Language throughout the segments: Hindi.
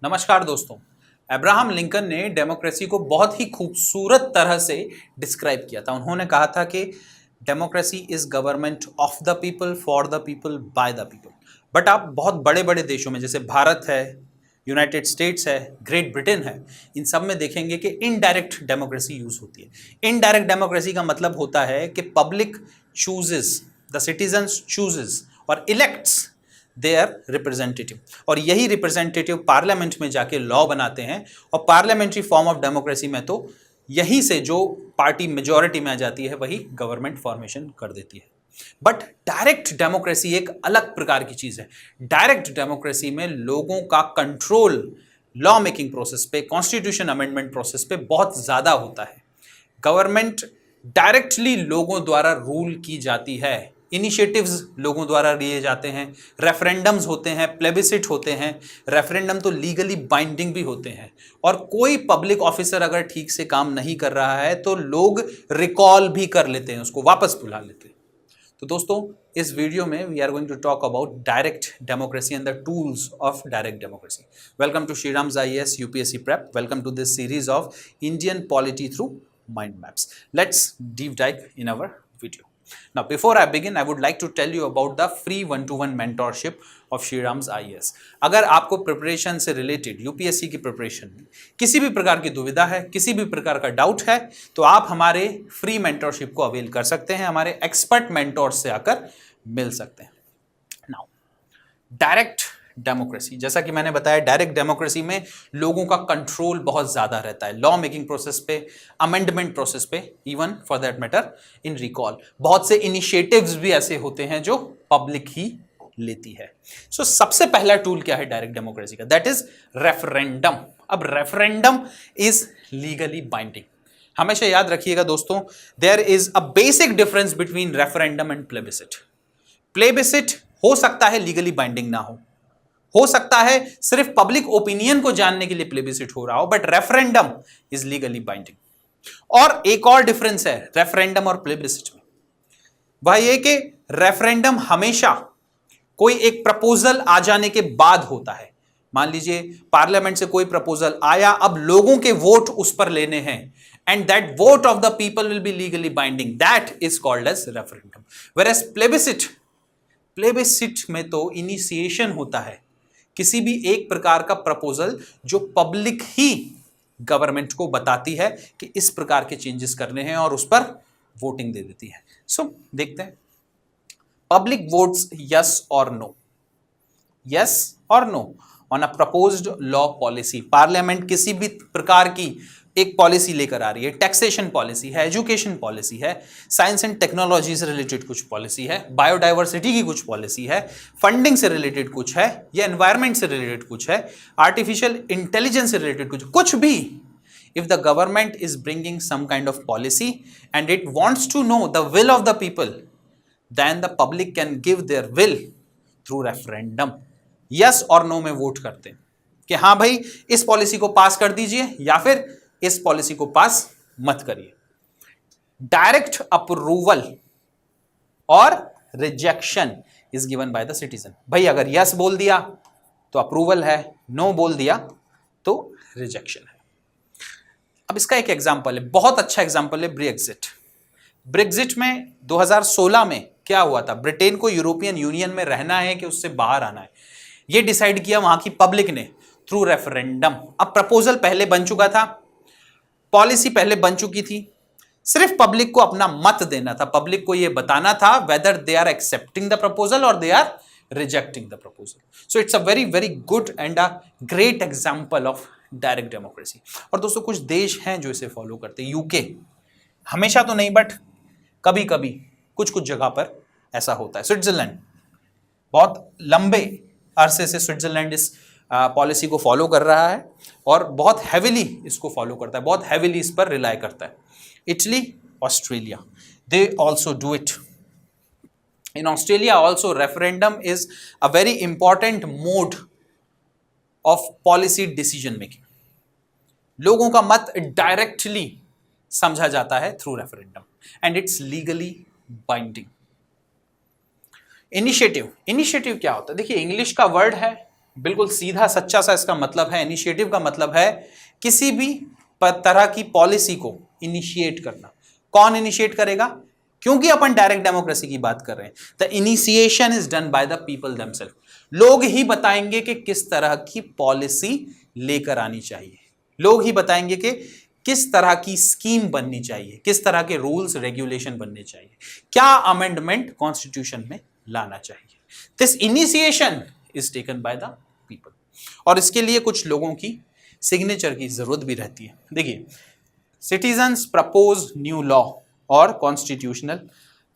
नमस्कार दोस्तों। अब्राहम लिंकन ने डेमोक्रेसी को बहुत ही खूबसूरत तरह से डिस्क्राइब किया था। उन्होंने कहा था कि democracy is government of the people, for the people, bye the people. But आप बहुत बड़े बड़े देशों में जैसे भारत है, यूनाइटेड स्टेट्स है, ग्रेट ब्रिटेन है, इन सब में देखेंगे कि इनडायरेक्ट डेमोक्रेसी यूज होती है। इनडायरेक्ट डेमोक्रेसी का मतलब होता है कि public chooses, the citizens chooses और इलेक्ट्स देयर रिप्रेजेंटेटिव, और यही रिप्रेजेंटेटिव पार्लियामेंट में जाके लॉ बनाते हैं। और पार्लियामेंट्री फॉर्म ऑफ डेमोक्रेसी में तो यहीं से जो पार्टी मेजॉरिटी में आ जाती है वही गवर्नमेंट फॉर्मेशन कर देती है। बट डायरेक्ट डेमोक्रेसी एक अलग प्रकार की चीज है। डायरेक्ट डेमोक्रेसी में लोगों का कंट्रोल लॉ मेकिंग प्रोसेस पे, कॉन्स्टिट्यूशन अमेंडमेंट प्रोसेस पे बहुत ज्यादा होता है। गवर्नमेंट डायरेक्टली लोगों द्वारा रूल की जाती है, इनिशिएटिव्स लोगों द्वारा लिए जाते हैं, रेफरेंडम्स होते हैं, प्लेबिसिट होते हैं। रेफरेंडम तो लीगली बाइंडिंग भी होते हैं, और कोई पब्लिक ऑफिसर अगर ठीक से काम नहीं कर रहा है तो लोग रिकॉल भी कर लेते हैं, उसको वापस बुला लेते हैं। तो दोस्तों, इस वीडियो में we are going to talk about direct democracy and the tools of direct democracy. Welcome to Shriram's IAS UPSC Prep. Welcome to this series of Indian polity through mind maps. Let's deep dive in our video. Now, before I begin, I would like to tell you about the free one-to-one mentorship of श्रीराम्स IAS. अगर आपको प्रिपरेशन से रिलेटेड, यूपीएससी की प्रिपरेशन में किसी भी प्रकार की दुविधा है, किसी भी प्रकार का डाउट है, तो आप हमारे फ्री मेंटरशिप को अवेल कर सकते हैं, हमारे एक्सपर्ट मेंटोर्स से आकर मिल सकते हैं। नाउ, डायरेक्ट डेमोक्रेसी, जैसा कि मैंने बताया, डायरेक्ट डेमोक्रेसी में लोगों का कंट्रोल बहुत ज्यादा रहता है, लॉ मेकिंग प्रोसेस पे, अमेंडमेंट प्रोसेस पे, even for that matter in recall. बहुत से इनिशिएटिव्स भी ऐसे होते हैं जो पब्लिक ही लेती है। सो सबसे पहला टूल क्या है डायरेक्ट डेमोक्रेसी का? That is referendum. अब रेफरेंडम इज लीगली बाइंडिंग। हमेशा याद रखिएगा दोस्तों, there is a basic difference between referendum and plebiscite. Plebiscite हो सकता है लीगली बाइंडिंग ना हो सकता है सिर्फ पब्लिक ओपिनियन को जानने के लिए प्लेबिसिट हो रहा हो, but referendum is legally binding. और एक और डिफरेंस है रेफरेंडम और प्लेबिसिट में, वह यह कि रेफरेंडम हमेशा कोई एक प्रपोजल आ जाने के बाद होता है। मान लीजिए पार्लियामेंट से कोई प्रपोजल आया, अब लोगों के वोट उस पर लेने हैं, and that vote of the people will be legally binding, that is called as referendum. Whereas plebiscite में तो इनिशिएशन होता है, किसी भी एक प्रकार का प्रपोजल जो पब्लिक ही गवर्नमेंट को बताती है कि इस प्रकार के चेंजेस करने हैं, और उस पर वोटिंग दे देती है। सो देखते हैं, पब्लिक वोट्स यस और नो, यस और know on a proposed law policy. Parliament किसी भी प्रकार की एक पॉलिसी लेकर आ रही है, टैक्सेशन पॉलिसी है, एजुकेशन पॉलिसी है, साइंस एंड टेक्नोलॉजी से रिलेटेड कुछ पॉलिसी है, बायोडाइवर्सिटी की कुछ पॉलिसी है, फंडिंग से रिलेटेड कुछ है, या एनवायरमेंट से रिलेटेड कुछ है, आर्टिफिशियल इंटेलिजेंस से रिलेटेड कुछ भी। If the government is bringing some kind of policy and it wants to know the will of the people, then the public can give their will through referendum. Yes और नो में वोट करते हैं कि हाँ भाई, इस पॉलिसी को पास कर दीजिए या फिर इस पॉलिसी को पास मत करिए। डायरेक्ट अप्रूवल और rejection is given by the citizen. भाई अगर यस बोल दिया तो अप्रूवल है, नो बोल दिया तो रिजेक्शन है। अब इसका एक एग्जांपल है, बहुत अच्छा एग्जांपल है, ब्रेक्जिट। ब्रेक्जिट में 2016 में क्या हुआ था? ब्रिटेन को यूरोपियन यूनियन में रहना है कि उससे बाहर आना है, यह डिसाइड किया वहां की पब्लिक ने थ्रू रेफरेंडम। अब प्रपोजल पहले बन चुका था, पॉलिसी पहले बन चुकी थी, सिर्फ पब्लिक को अपना मत देना था, पब्लिक को यह बताना था whether they are accepting the proposal और they are rejecting the proposal. So it's a very very good and a great example of direct democracy. और दोस्तों, कुछ देश हैं जो इसे फॉलो करते हैं। यूके, हमेशा तो नहीं बट कभी कभी कुछ कुछ जगह पर ऐसा होता है। स्विट्जरलैंड, बहुत लंबे अरसे से स्विट्जरलैंड इस पॉलिसी को फॉलो कर रहा है और बहुत हैविली इसको फॉलो करता है, बहुत हैविली इस पर रिलाय करता है। Italy, Australia, they also do it. In Australia also referendum is a very important mode of policy decision making. लोगों का मत डायरेक्टली समझा जाता है through referendum and it's legally binding. Initiative क्या होता है? देखिए, इंग्लिश का वर्ड है बिल्कुल सीधा सच्चा सा इसका मतलब है। इनिशिएटिव का मतलब है किसी भी तरह की पॉलिसी को इनिशिएट करना। कौन इनिशिएट करेगा? क्योंकि अपन डायरेक्ट डेमोक्रेसी की बात कर रहे हैं, the initiation is done by the people themselves. लोग ही बताएंगे कि किस तरह की पॉलिसी लेकर आनी चाहिए, लोग ही बताएंगे कि किस तरह की स्कीम बननी चाहिए, किस तरह के रूल्स रेगुलेशन बनने चाहिए, क्या अमेंडमेंट कॉन्स्टिट्यूशन में लाना चाहिए। This initiation is taken by the people, और इसके लिए कुछ लोगों की सिग्नेचर की जरूरत भी रहती है। देखिए, सिटीजन्स प्रपोज न्यू लॉ और constitutional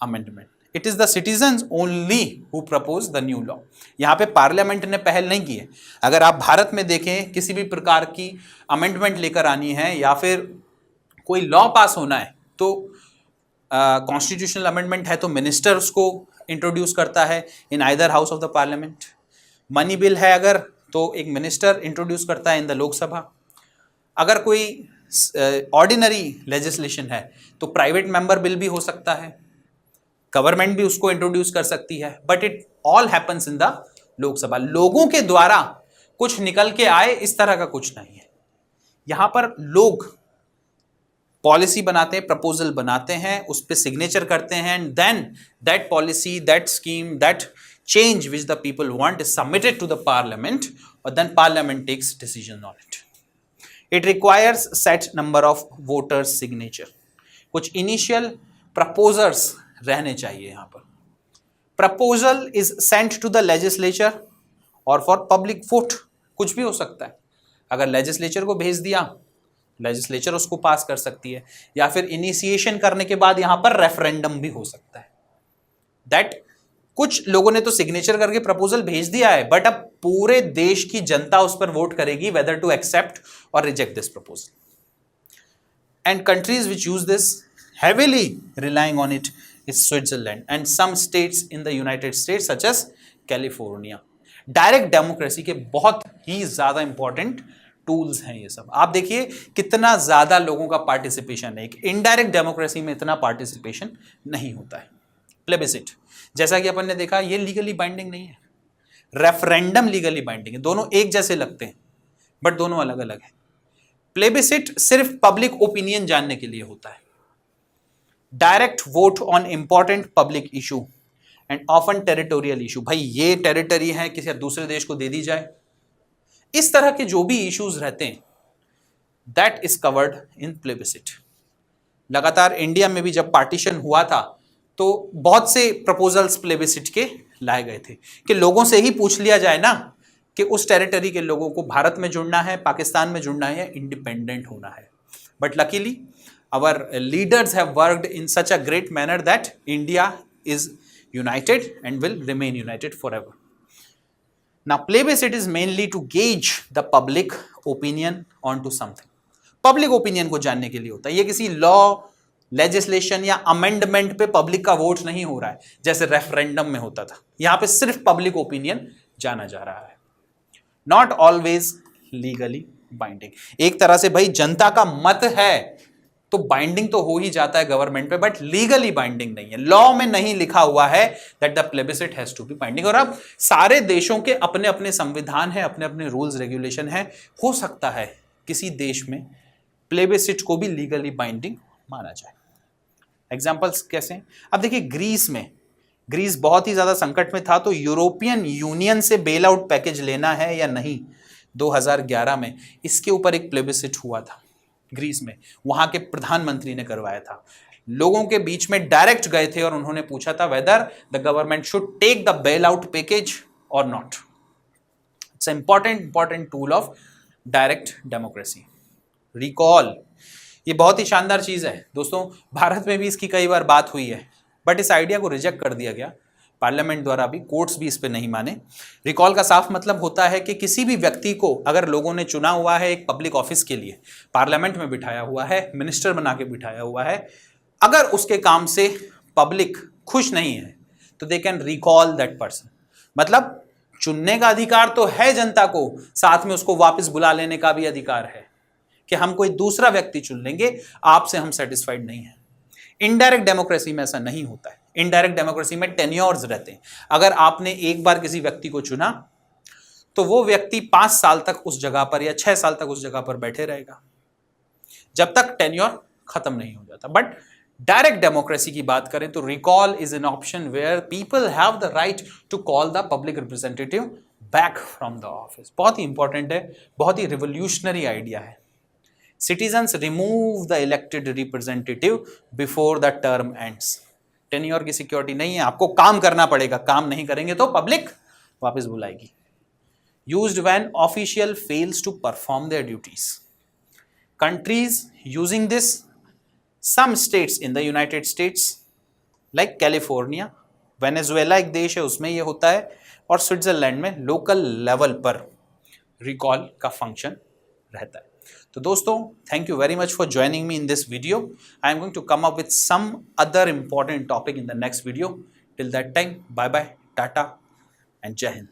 amendment. It is the citizens only who propose the new law. यहां पे पार्लियामेंट ने पहल नहीं की है। अगर आप भारत में देखें, किसी भी प्रकार की अमेंडमेंट लेकर आनी है या फिर कोई लॉ पास होना है, तो कॉन्स्टिट्यूशनल अमेंडमेंट है तो मिनिस्टर उसको इंट्रोड्यूस करता है in either house of the parliament. Money bill है अगर, तो एक मिनिस्टर इंट्रोड्यूस करता है इन द लोकसभा। अगर कोई ऑर्डिनरी लेजिस्लेशन है तो प्राइवेट मेंबर बिल भी हो सकता है, गवर्नमेंट भी उसको इंट्रोड्यूस कर सकती है, but it all happens in the Lok Sabha. लोगों के द्वारा कुछ निकल के आए, इस तरह का कुछ नहीं है। यहां पर लोग पॉलिसी बनाते हैं, प्रपोजल बनाते हैं, उस पर सिग्नेचर करते हैं, and then that policy, that scheme, that change which the people want is submitted to the parliament, or then parliament takes decision on it. It requires set number of voters signature. कुछ initial proposers रहने चाहिए यहां पर। Proposal is sent to the legislature or for public vote, कुछ भी हो सकता है। अगर लेजिस्लेचर को भेज दिया, लेजिस्लेचर उसको पास कर सकती है, या फिर इनिशिएशन करने के बाद यहां पर रेफरेंडम भी हो सकता है। दैट कुछ लोगों ने तो सिग्नेचर करके प्रपोजल भेज दिया है, बट अब पूरे देश की जनता उस पर वोट करेगी वेदर टू एक्सेप्ट और reject this proposal. And countries which use this heavily relying on it is Switzerland and some states in the United States such as California. Direct democracy के बहुत ही ज्यादा इंपॉर्टेंट टूल्स हैं ये सब। आप देखिए कितना ज्यादा लोगों का पार्टिसिपेशन है। एक इनडायरेक्ट डेमोक्रेसी में इतना पार्टिसिपेशन नहीं होता है। प्लेबिसिट, जैसा कि अपन ने देखा, ये लीगली बाइंडिंग नहीं है। रेफरेंडम लीगली बाइंडिंग है। दोनों एक जैसे लगते हैं बट दोनों अलग अलग है। प्लेबिसिट सिर्फ पब्लिक ओपिनियन जानने के लिए होता है। Direct vote on important public issue and often territorial issue. भाई ये टेरिटरी है, किसी दूसरे देश को दे दी जाए, इस तरह के जो भी इश्यूज रहते हैं, that is covered in plebiscite. लगातार इंडिया में भी जब पार्टीशन हुआ था तो बहुत से प्रपोजल्स प्लेबिसिट के लाए गए थे कि लोगों से ही पूछ लिया जाए ना कि उस टेरिटरी के लोगों को भारत में जुड़ना है, पाकिस्तान में जुड़ना है या इंडिपेंडेंट होना है। But luckily our leaders have worked in such a great manner that India is united and will remain united forever. Now, plebiscite is mainly to gauge the public opinion onto something. Public opinion को जानने के लिए होता है। ये किसी लॉ, लेजिस्लेशन या अमेंडमेंट पे पब्लिक का वोट नहीं हो रहा है जैसे रेफरेंडम में होता था। यहां पे सिर्फ पब्लिक ओपिनियन जाना जा रहा है। Not always legally binding. एक तरह से भाई जनता का मत है तो बाइंडिंग तो हो ही जाता है गवर्नमेंट पे, बट लीगली बाइंडिंग नहीं है। लॉ में नहीं लिखा हुआ है that the plebiscite has to be binding. और अब सारे देशों के अपने अपने संविधान है, अपने अपने रूल्स रेगुलेशन है। हो सकता है किसी देश में प्लेबिसिट को भी लीगली बाइंडिंग माना जाए। एग्जाम्पल्स कैसे हैं? अब देखिए, ग्रीस बहुत ही ज्यादा संकट में था, तो यूरोपियन यूनियन से बेल आउट पैकेज लेना है या नहीं 2011 में, इसके ऊपर एक प्लेबिसिट हुआ था ग्रीस में। वहां के प्रधानमंत्री ने करवाया था। लोगों के बीच में डायरेक्ट गए थे और उन्होंने पूछा था whether the government should take the bail out package और नॉट। It's important tool of direct democracy. Recall, ये बहुत ही शानदार चीज है दोस्तों। भारत में भी इसकी कई बार बात हुई है, बट इस आइडिया को रिजेक्ट कर दिया गया पार्लियामेंट द्वारा भी, कोर्ट्स भी इस पे नहीं माने। रिकॉल का साफ मतलब होता है कि किसी भी व्यक्ति को अगर लोगों ने चुना हुआ है एक पब्लिक ऑफिस के लिए, पार्लियामेंट में बिठाया हुआ है, मिनिस्टर बना के बिठाया हुआ है, अगर उसके काम से पब्लिक खुश नहीं है तो they can recall that person. मतलब चुनने का अधिकार तो है जनता को, साथ में उसको वापस बुला लेने का भी अधिकार है कि हम कोई दूसरा व्यक्ति चुन लेंगे, आपसे हम सेटिस्फाइड नहीं है। इनडायरेक्ट डेमोक्रेसी में ऐसा नहीं होता है। इनडायरेक्ट डेमोक्रेसी में टेन्योर्स रहते हैं। अगर आपने एक बार किसी व्यक्ति को चुना तो वो व्यक्ति 5 साल तक उस जगह पर या 6 साल तक उस जगह पर बैठे रहेगा जब तक टेन्योर खत्म नहीं हो जाता। बट डायरेक्ट डेमोक्रेसी की बात करें तो recall is an option where people have the right to call the public representative back from the office. बहुत ही इंपॉर्टेंट है, बहुत ही रिवोल्यूशनरी आइडिया है। Citizens remove the elected representative before the term ends. Tenure की सिक्योरिटी नहीं है, आपको काम करना पड़ेगा, काम नहीं करेंगे तो पब्लिक वापस बुलाएगी। Used when official fails to perform their duties. Countries using this, some states in the United States like California, Venezuela एक देश है उसमें ये होता है, और स्विट्जरलैंड में लोकल लेवल पर रिकॉल का फंक्शन रहता है। तो दोस्तों, thank you very much for joining me in this video. I am going to come up with some other important topic in the next video. Till that time, bye bye, tata and जय हिंद।